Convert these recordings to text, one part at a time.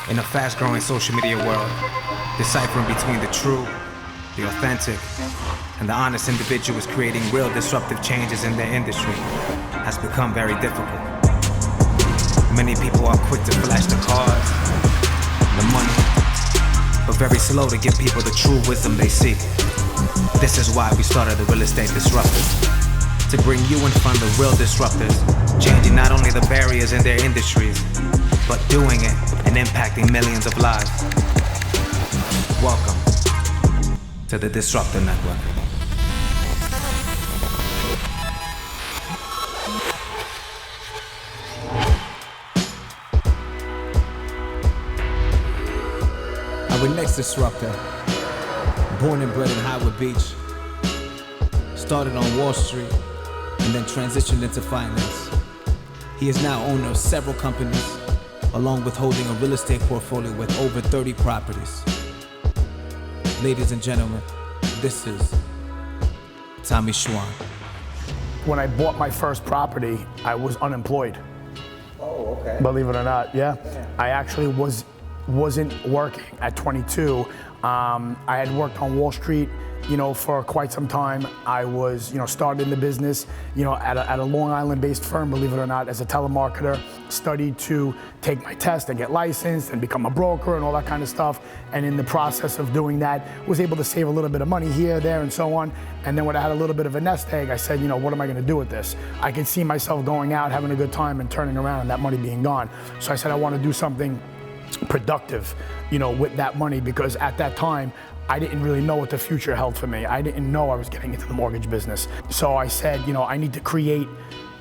In a fast-growing social media world, deciphering between the true, the authentic, and the honest individuals creating real disruptive changes in their industry has become very difficult. Many people are quick to flash the cars, the money, but very slow to give people the true wisdom they seek. This is why we started the Real Estate Disruptors, to bring you in front of real disruptors, changing not only the barriers in their industries, but doing it and impacting millions of lives. Welcome to the Disruptor Network. Our next disruptor, born and bred in Howard Beach, started on Wall Street and then transitioned into finance. He is now owner of several companies, along with holding a real estate portfolio with over 30 properties. Ladies and gentlemen, this is Tommy Schwan. When I bought my first property, I was unemployed. Oh, okay. Believe it or not, yeah. I actually wasn't working at 22. I had worked on Wall Street, for quite some time. I was, started in the business, at a Long Island-based firm, believe it or not, as a telemarketer. Studied to take my test and get licensed and become a broker and all that kind of stuff. And in the process of doing that, was able to save a little bit of money here, there, and so on. And then when I had a little bit of a nest egg, I said, what am I going to do with this? I could see myself going out, having a good time, and turning around, and that money being gone. So I said, I want to do something productive, with that money, because at that time, I didn't really know what the future held for me. I didn't know I was getting into the mortgage business. So I said, I need to create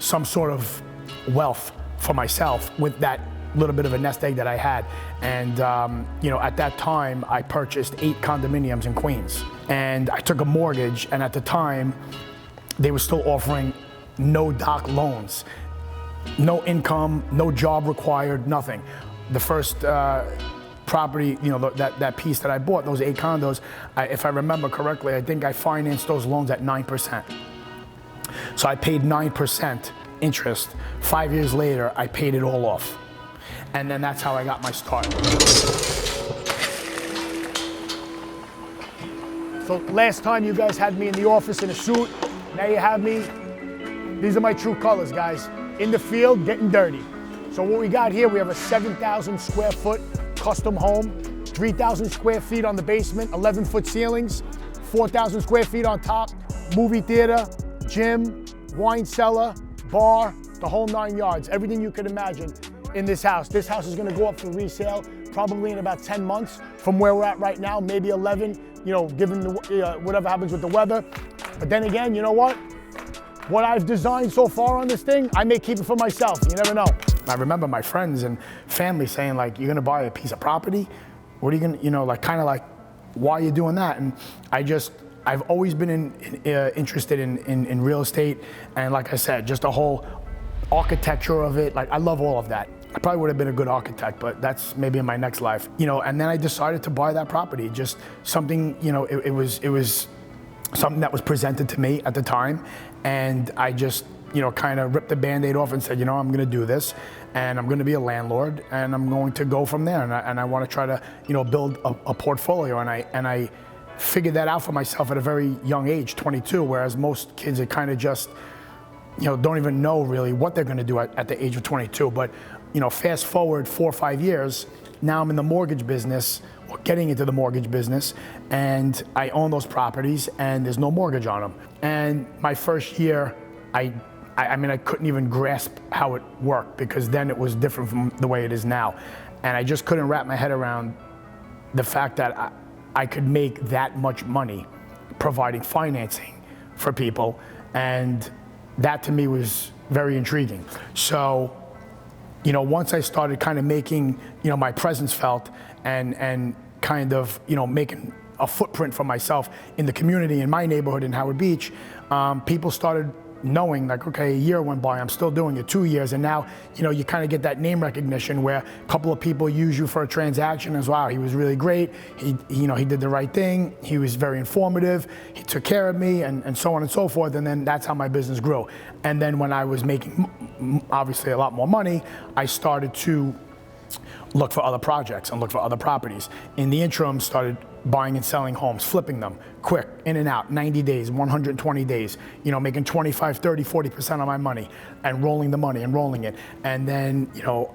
some sort of wealth for myself with that little bit of a nest egg that I had. And, at that time, I purchased 8 condominiums in Queens. And I took a mortgage, and at the time, they were still offering no doc loans. No income, no job required, nothing. The first property, that piece that I bought, those 8 condos, if I remember correctly, I think I financed those loans at 9%. So I paid 9% interest. 5 years later, I paid it all off. And then that's how I got my start. So last time you guys had me in the office in a suit, now you have me. These are my true colors, guys. In the field, getting dirty. So what we got here, we have a 7,000 square foot custom home, 3,000 square feet on the basement, 11-foot ceilings, 4,000 square feet on top, movie theater, gym, wine cellar, bar, the whole 9 yards, everything you could imagine in this house. This house is gonna go up for resale probably in about 10 months from where we're at right now, maybe 11, given whatever happens with the weather. But then again, you know what? What I've designed so far on this thing, I may keep it for myself, you never know. I remember my friends and family saying, you're gonna buy a piece of property? What are you gonna, why are you doing that? And I've always been interested in real estate, and like I said, just the whole architecture of it, I love all of that. I probably would have been a good architect, but that's maybe in my next life. And then I decided to buy that property, just something, it was something that was presented to me at the time, and I just, kind of ripped the Band-Aid off and said, I'm gonna do this, and I'm gonna be a landlord, and I'm going to go from there, and I wanna try to, build a portfolio, and I figured that out for myself at a very young age, 22, whereas most kids are kind of just, don't even know really what they're gonna do at the age of 22, but, fast forward 4 or 5 years, now I'm in the mortgage business, or getting into the mortgage business, and I own those properties, and there's no mortgage on them. And my first year, I couldn't even grasp how it worked, because then it was different from the way it is now. And I just couldn't wrap my head around the fact that I could make that much money providing financing for people. And that to me was very intriguing. So, once I started kind of making, my presence felt and kind of, making a footprint for myself in the community, in my neighborhood in Howard Beach, people started knowing okay, a year went by, I'm still doing it, 2 years, and now, you kind of get that name recognition where a couple of people use you for a transaction as, wow, he was really great, he did the right thing, he was very informative, he took care of me, and so on and so forth, and then that's how my business grew. And then when I was making, obviously, a lot more money, I started to look for other projects and look for other properties. In the interim, started buying and selling homes, flipping them quick, in and out, 90 days, 120 days, making 25, 30, 40% of my money and rolling the money and rolling it. And then,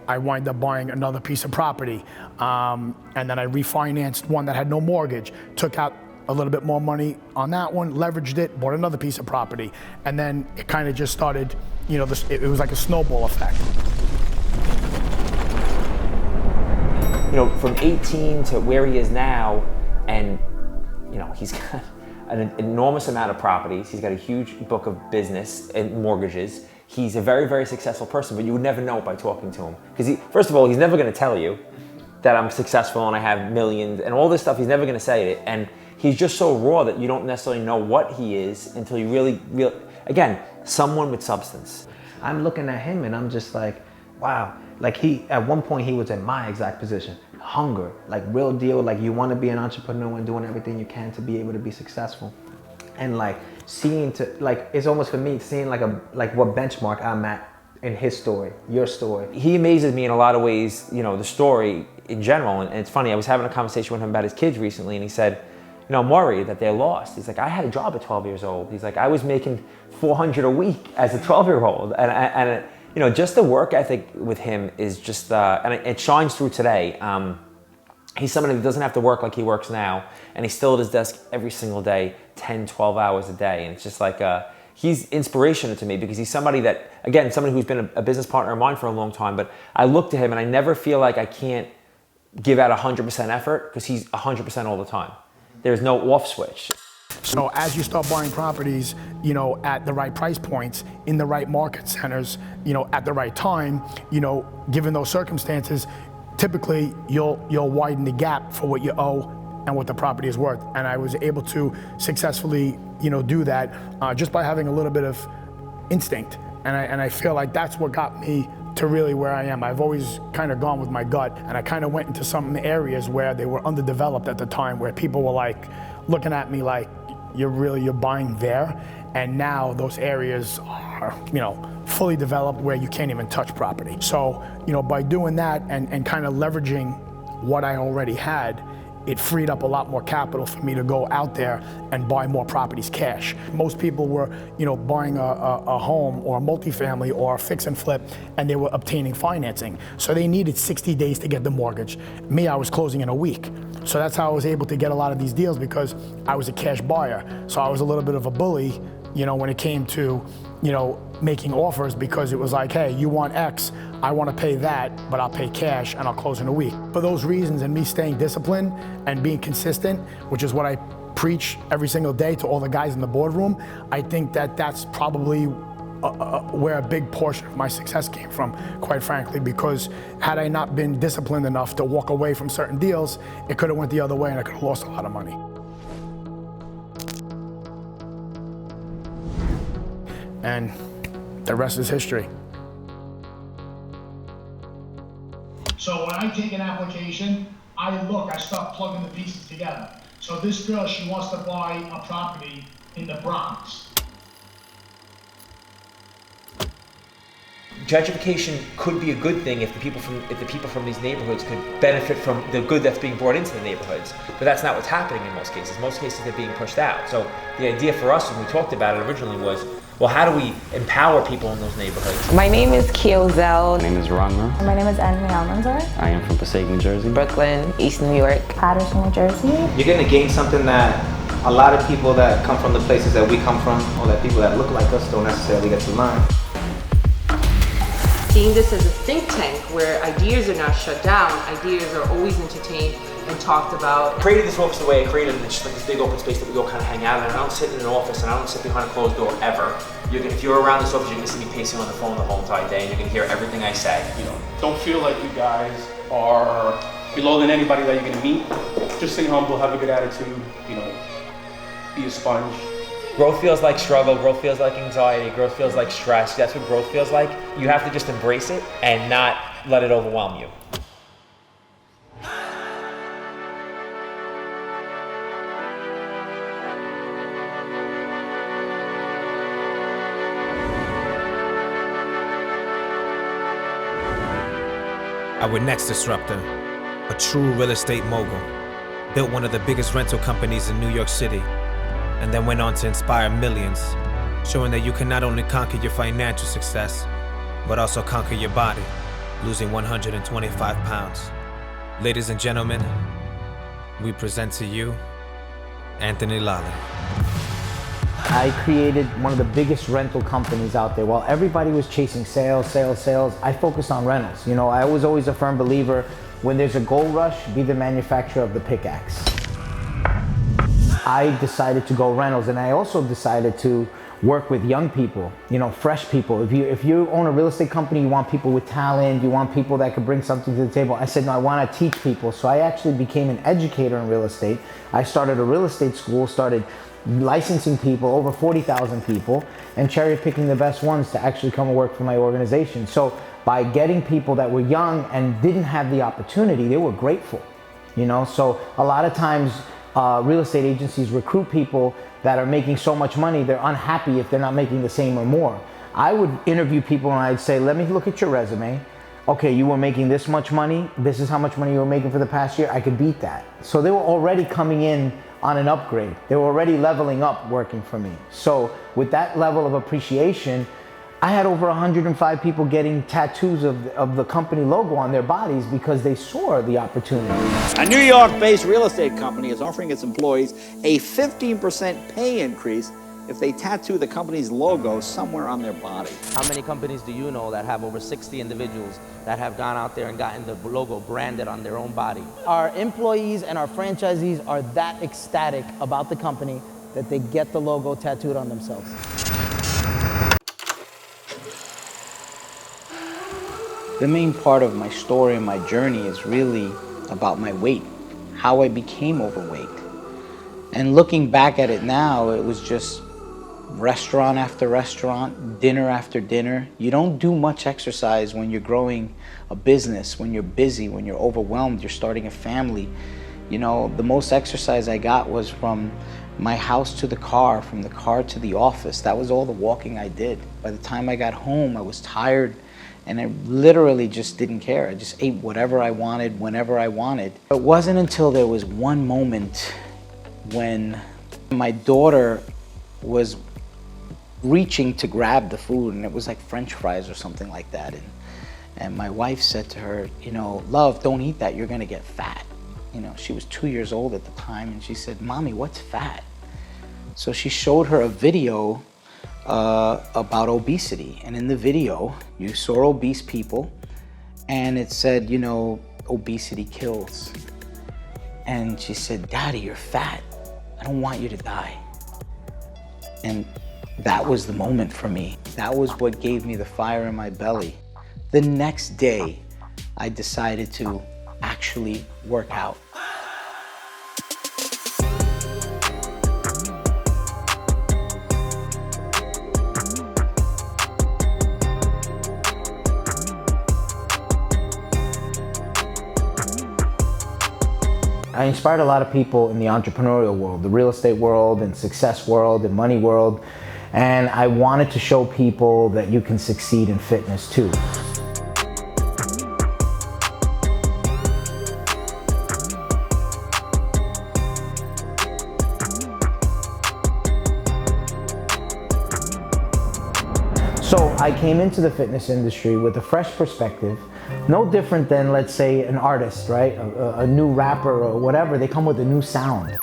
I wind up buying another piece of property. And then I refinanced one that had no mortgage, took out a little bit more money on that one, leveraged it, bought another piece of property. And then it kind of just started, it was like a snowball effect. From 18 to where he is now, and he's got an enormous amount of properties. He's got a huge book of business and mortgages. He's a very, very successful person, but you would never know it by talking to him. Because first of all, he's never going to tell you that I'm successful and I have millions and all this stuff. He's never going to say it. And he's just so raw that you don't necessarily know what he is until you really, again, someone with substance. I'm looking at him and I'm just like, wow. Like at one point he was in my exact position. Hunger, like real deal, like you want to be an entrepreneur and doing everything you can to be able to be successful. And like it's almost for me seeing like what benchmark I'm at in his story, your story. He amazes me in a lot of ways, the story in general. And it's funny, I was having a conversation with him about his kids recently and he said, I'm worried that they're lost. He's like, I had a job at 12 years old. He's like, I was making $400 a week as a 12-year-old. And just the work ethic with him is just, and it shines through today. He's somebody that doesn't have to work like he works now, and he's still at his desk every single day, 10, 12 hours a day. And it's just like, he's inspirational to me because he's somebody that, again, somebody who's been a business partner of mine for a long time, but I look to him and I never feel like I can't give out 100% effort because he's 100% all the time. There's no off switch. So as you start buying properties, at the right price points, in the right market centers, at the right time, given those circumstances, typically you'll widen the gap for what you owe and what the property is worth. And I was able to successfully, do that just by having a little bit of instinct. And I feel like that's what got me to really where I am. I've always kind of gone with my gut, and I kind of went into some areas where they were underdeveloped at the time, where people were like looking at me like, you're buying there. And now those areas are, fully developed where you can't even touch property. So, by doing that and kind of leveraging what I already had, it freed up a lot more capital for me to go out there and buy more properties cash. Most people were, buying a home or a multifamily or a fix and flip, and they were obtaining financing. So they needed 60 days to get the mortgage. Me, I was closing in a week. So that's how I was able to get a lot of these deals, because I was a cash buyer. So I was a little bit of a bully, when it came to, making offers, because it was like, hey, you want X, I want to pay that, but I'll pay cash and I'll close in a week. For those reasons, and me staying disciplined and being consistent, which is what I preach every single day to all the guys in the boardroom, I think that's probably where a big portion of my success came from, quite frankly, because had I not been disciplined enough to walk away from certain deals, it could have went the other way and I could have lost a lot of money. And the rest is history. So when I take an application, I start plugging the pieces together. So this girl, she wants to buy a property in the Bronx. Gentrification could be a good thing if the people from these neighborhoods could benefit from the good that's being brought into the neighborhoods. But that's not what's happening in most cases. Most cases they're being pushed out. So the idea for us when we talked about it originally was, well, how do we empower people in those neighborhoods? My name is Kiyozel. My name is Ranma. My name is Anne Almanzar. I am from Passaic, New Jersey. Brooklyn, East New York. Patterson, New Jersey. You're going to gain something that a lot of people that come from the places that we come from, or that people that look like us, don't necessarily get to learn. Seeing this as a think tank where ideas are not shut down, ideas are always entertained and talked about. I created this office the way I created it. It's just like this big open space that we go kind of hang out in. And I don't sit in an office and I don't sit behind a closed door ever. If you're around this office, you're gonna see me pacing on the phone the whole entire day and you're gonna hear everything I say. Don't feel like you guys are below than anybody that you're gonna meet. Just stay humble, have a good attitude, be a sponge. Growth feels like struggle, growth feels like anxiety, growth feels like stress. That's what growth feels like. You have to just embrace it and not let it overwhelm you. I Our next disruptor, a true real estate mogul, built one of the biggest rental companies in New York City, and then went on to inspire millions, showing that you can not only conquer your financial success, but also conquer your body, losing 125 pounds. Ladies and gentlemen, we present to you Anthony Lolli. I created one of the biggest rental companies out there. While everybody was chasing sales, I focused on rentals. You know, I was always a firm believer, when there's a gold rush, be the manufacturer of the pickaxe. I decided to go rentals, and I also decided to work with young people, you know, fresh people. If you own a real estate company, you want people with talent, you want people that could bring something to the table. I said, no, I want to teach people. So I actually became an educator in real estate. I started a real estate school, started licensing people, over 40,000 people, and cherry picking the best ones to actually come and work for my organization. So by getting people that were young and didn't have the opportunity, they were grateful, you know? So a lot of times real estate agencies recruit people that are making so much money, they're unhappy if they're not making the same or more. I would interview people and I'd say, let me look at your resume. Okay, you were making this much money, this is how much money you were making for the past year, I could beat that. So they were already coming in on an upgrade. They were already leveling up working for me. So with that level of appreciation, I had over 105 people getting tattoos of the company logo on their bodies because they saw the opportunity. A New York-based real estate company is offering its employees a 15% pay increase if they tattoo the company's logo somewhere on their body. How many companies do you know that have over 60 individuals that have gone out there and gotten the logo branded on their own body? Our employees and our franchisees are that ecstatic about the company that they get the logo tattooed on themselves. The main part of my story and my journey is really about my weight, how I became overweight. And looking back at it now, it was just restaurant after restaurant, dinner after dinner. You don't do much exercise when you're growing a business, when you're busy, when you're overwhelmed, you're starting a family. You know, the most exercise I got was from my house to the car, from the car to the office. That was all the walking I did. By the time I got home, I was tired, and I literally just didn't care. I just ate whatever I wanted, whenever I wanted. It wasn't until there was one moment when my daughter was reaching to grab the food, and it was like French fries or something like that. And my wife said to her, you know, love, don't eat that, you're gonna get fat. You know, she was 2 years old at the time, and she said, Mommy, what's fat? So she showed her a video about obesity. And in the video, you saw obese people, and it said, you know, obesity kills. And she said, Daddy, you're fat. I don't want you to die. And that was the moment for me. That was what gave me the fire in my belly. The next day, I decided to actually work out. I inspired a lot of people in the entrepreneurial world, the real estate world, and success world, and money world. And I wanted to show people that you can succeed in fitness too. So I came into the fitness industry with a fresh perspective, no different than, let's say, an artist, right? A new rapper or whatever, they come with a new sound.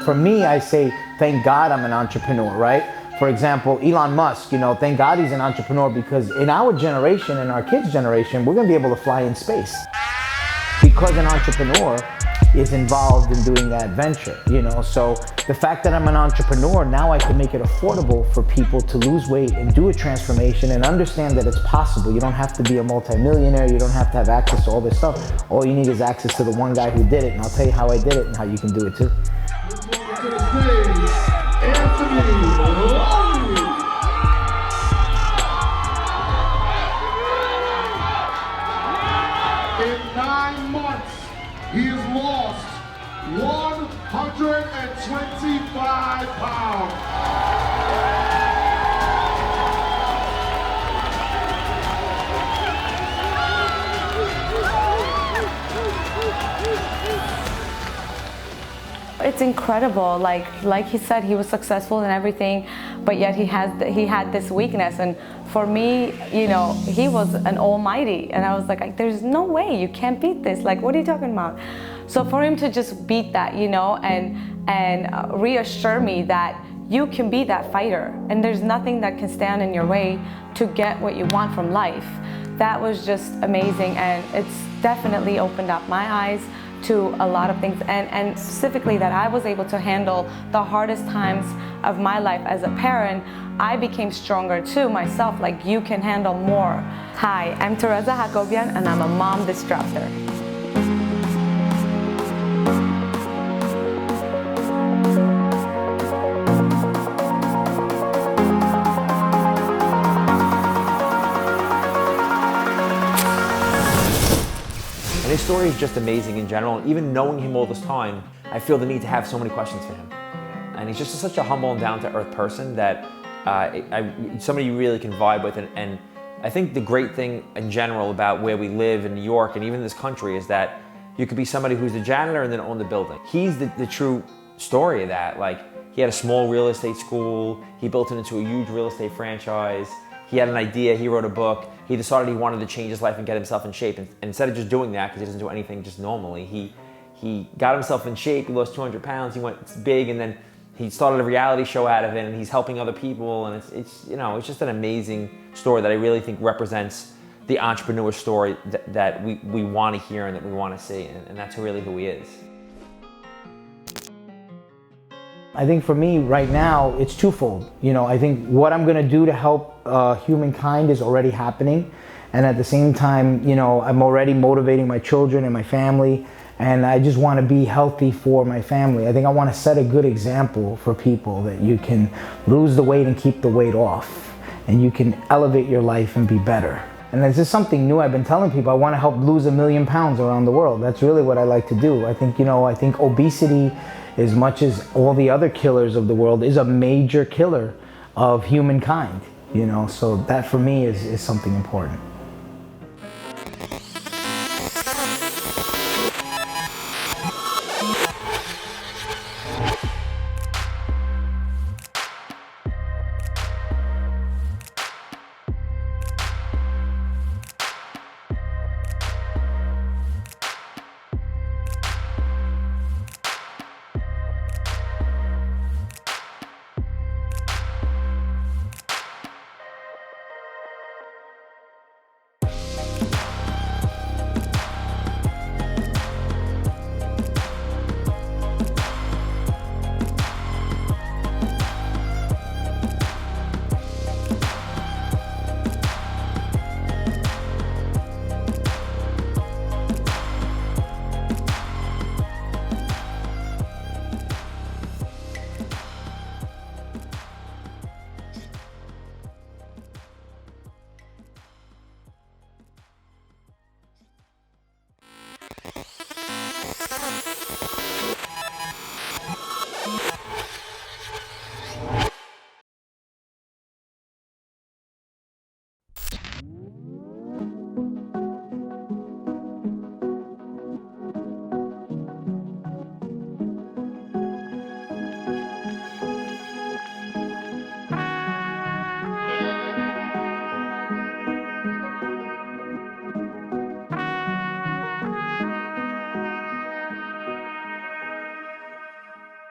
For me, I say, thank God I'm an entrepreneur, right? For example, Elon Musk, you know, thank God he's an entrepreneur, because in our generation, in our kids' generation, we're gonna be able to fly in space. Because an entrepreneur is involved in doing that venture, you know? So the fact that I'm an entrepreneur, now I can make it affordable for people to lose weight and do a transformation and understand that it's possible. You don't have to be a multimillionaire, you don't have to have access to all this stuff. All you need is access to the one guy who did it, and I'll tell you how I did it and how you can do it too. In 9 months, he has lost 125 pounds. it's incredible. Like he said, he was successful in everything, but yet he had this weakness. And for me, you know, he was an almighty, and I was like, there's no way you can't beat this. Like, what are you talking about? So for him to just beat that, you know, and reassure me that you can be that fighter, and there's nothing that can stand in your way to get what you want from life. That was just amazing, and it's definitely opened up my eyes to a lot of things, and specifically that I was able to handle the hardest times of my life as a parent. I became stronger too myself, like you can handle more. Hi, I'm Teresa Hakobian, and I'm a mom disruptor. And his story is just amazing in general. And even knowing him all this time, I feel the need to have so many questions for him. And he's just such a humble and down-to-earth person that somebody you really can vibe with. And I think the great thing in general about where we live in New York and even this country is that you could be somebody who's the janitor and then own the building. He's the true story of that. Like, he had a small real estate school. He built it into a huge real estate franchise. He had an idea, he wrote a book. He decided he wanted to change his life and get himself in shape. And instead of just doing that, because he doesn't do anything just normally, he got himself in shape, he lost 200 pounds, he went big, and then he started a reality show out of it, and he's helping other people. And it's you know, it's just an amazing story that I really think represents the entrepreneur story that we want to hear and that we want to see. And that's really who he is. I think for me right now, it's twofold. You know, I think what I'm gonna do to help humankind is already happening. And at the same time, you know, I'm already motivating my children and my family, and I just wanna be healthy for my family. I think I wanna set a good example for people that you can lose the weight and keep the weight off, and you can elevate your life and be better. And this is something new I've been telling people. I wanna help lose 1 million pounds around the world. That's really what I like to do. I think, you know, I think obesity, as much as all the other killers of the world, is a major killer of humankind, you know, so that for me is something important.